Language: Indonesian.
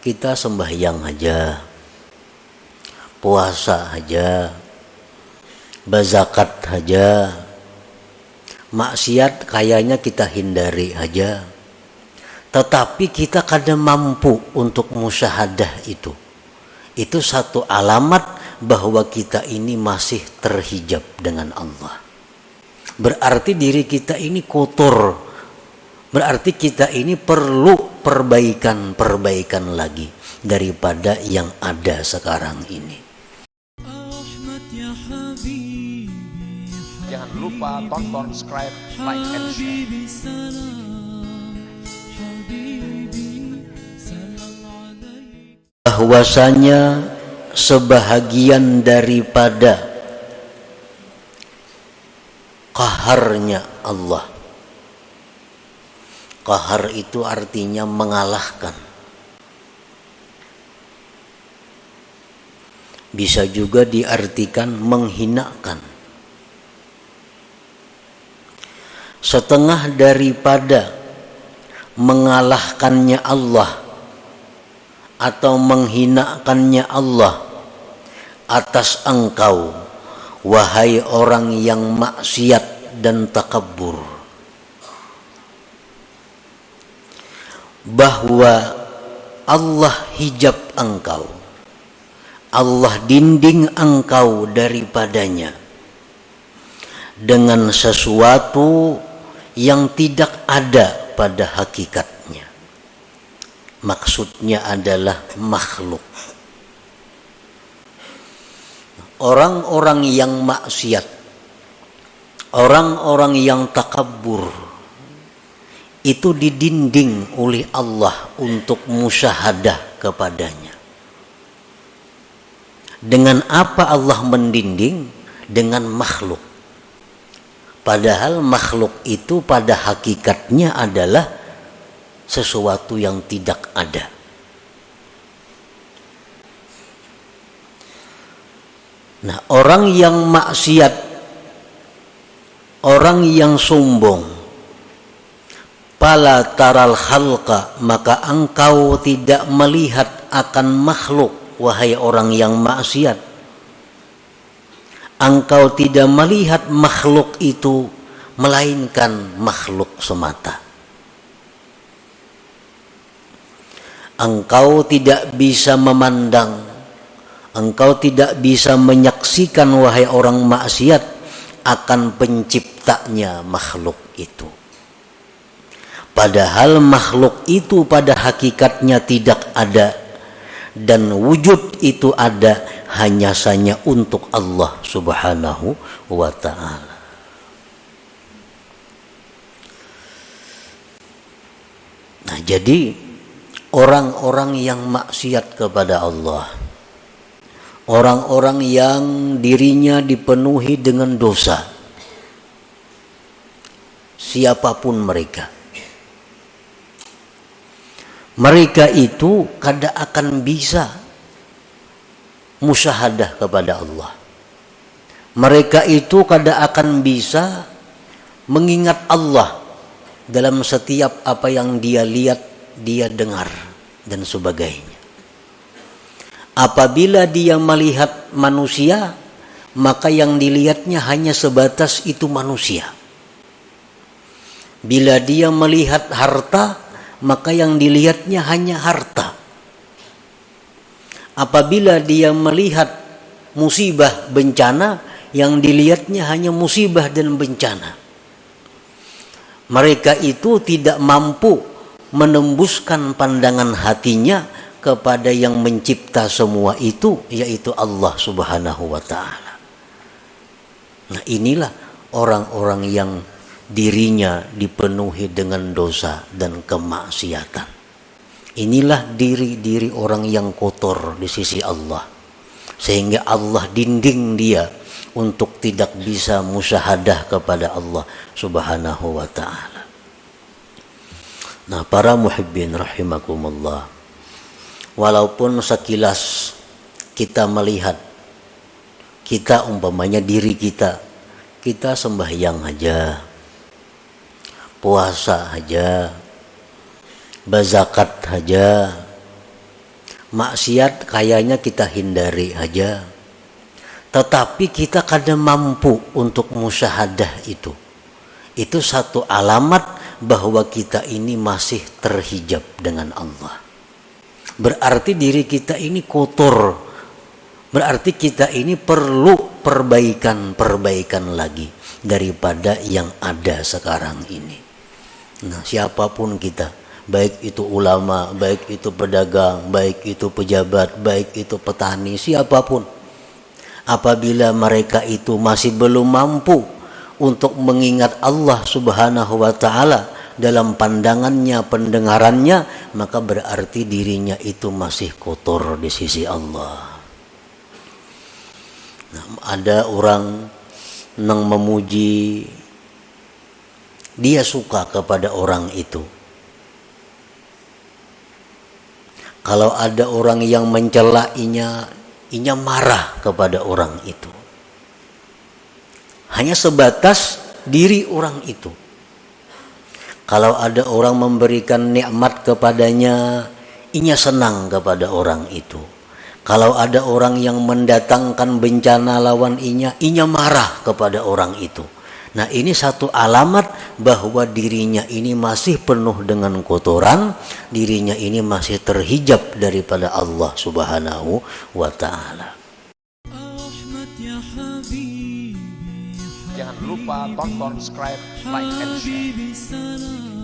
Kita sembahyang aja, puasa aja, berzakat aja, maksiat kayaknya kita hindari aja. Tetapi kita kadang mampu untuk musyahadah itu. Itu satu alamat bahwa kita ini masih terhijab dengan Allah. Berarti diri kita ini kotor. Berarti kita ini perlu perbaikan lagi daripada yang ada sekarang ini. Jangan lupa tonton, subscribe, like, and share. Bahwasanya sebahagian daripada qaharnya Allah. Qahar itu artinya mengalahkan. Bisa juga diartikan menghinakan. Setengah daripada mengalahkannya Allah atau menghinakannya Allah atas engkau, wahai orang yang maksiat dan takabbur, bahwa Allah hijab engkau, Allah dinding engkau daripadanya dengan sesuatu yang tidak ada pada hakikatnya. Maksudnya adalah makhluk. Orang-orang yang maksiat, orang-orang yang takabbur, itu didinding oleh Allah untuk musyahadah kepadanya. Dengan apa Allah mendinding? Dengan makhluk. Padahal makhluk itu pada hakikatnya adalah sesuatu yang tidak ada. Nah, orang yang maksiat, orang yang sombong, pala taral khalqa, maka engkau tidak melihat akan makhluk, wahai orang yang maksiat. Engkau tidak melihat makhluk itu, melainkan makhluk semata. Engkau tidak bisa memandang, engkau tidak bisa menyaksikan, wahai orang maksiat, akan penciptanya makhluk itu. Padahal makhluk itu pada hakikatnya tidak ada, dan wujud itu ada hanya saja untuk Allah Subhanahu wa ta'ala. Nah, jadi orang-orang yang maksiat kepada Allah, orang-orang yang dirinya dipenuhi dengan dosa, siapapun mereka, mereka itu kada akan bisa musyahadah kepada Allah. Mereka itu kada akan bisa mengingat Allah dalam setiap apa yang dia lihat, dia dengar, dan sebagainya. Apabila dia melihat manusia, maka yang dilihatnya hanya sebatas itu manusia. Bila dia melihat harta, maka yang dilihatnya hanya harta. Apabila dia melihat musibah bencana, yang dilihatnya hanya musibah dan bencana. Mereka itu tidak mampu menembuskan pandangan hatinya kepada yang mencipta semua itu, yaitu Allah Subhanahu wa ta'ala. Nah, inilah orang-orang yang dirinya dipenuhi dengan dosa dan kemaksiatan. Inilah diri-diri orang yang kotor di sisi Allah, sehingga Allah dinding dia untuk tidak bisa musyahadah kepada Allah Subhanahu wa ta'ala. Nah, para muhibbin rahimakumullah, walaupun sekilas kita melihat, kita umpamanya diri kita sembahyang aja, puasa aja, berzakat saja, maksiat kayaknya kita hindari aja. Tetapi kita kadang mampu untuk musyahadah itu. Itu satu alamat bahwa kita ini masih terhijab dengan Allah. Berarti diri kita ini kotor. Berarti kita ini perlu perbaikan lagi daripada yang ada sekarang ini. Nah, siapapun kita, baik itu ulama, baik itu pedagang, baik itu pejabat, baik itu petani, siapapun, apabila mereka itu masih belum mampu untuk mengingat Allah Subhanahu wa Ta'ala dalam pandangannya, pendengarannya, maka berarti dirinya itu masih kotor di sisi Allah. Nah, ada orang yang memuji, dia suka kepada orang itu. Kalau ada orang yang mencela inya marah kepada orang itu. Hanya sebatas diri orang itu. Kalau ada orang memberikan nikmat kepadanya, inya senang kepada orang itu. Kalau ada orang yang mendatangkan bencana lawan inya marah kepada orang itu. Nah, ini satu alamat bahwa dirinya ini masih penuh dengan kotoran, dirinya ini masih terhijab daripada Allah Subhanahu wa Ta'ala. Jangan lupa tonton, subscribe, like, and share.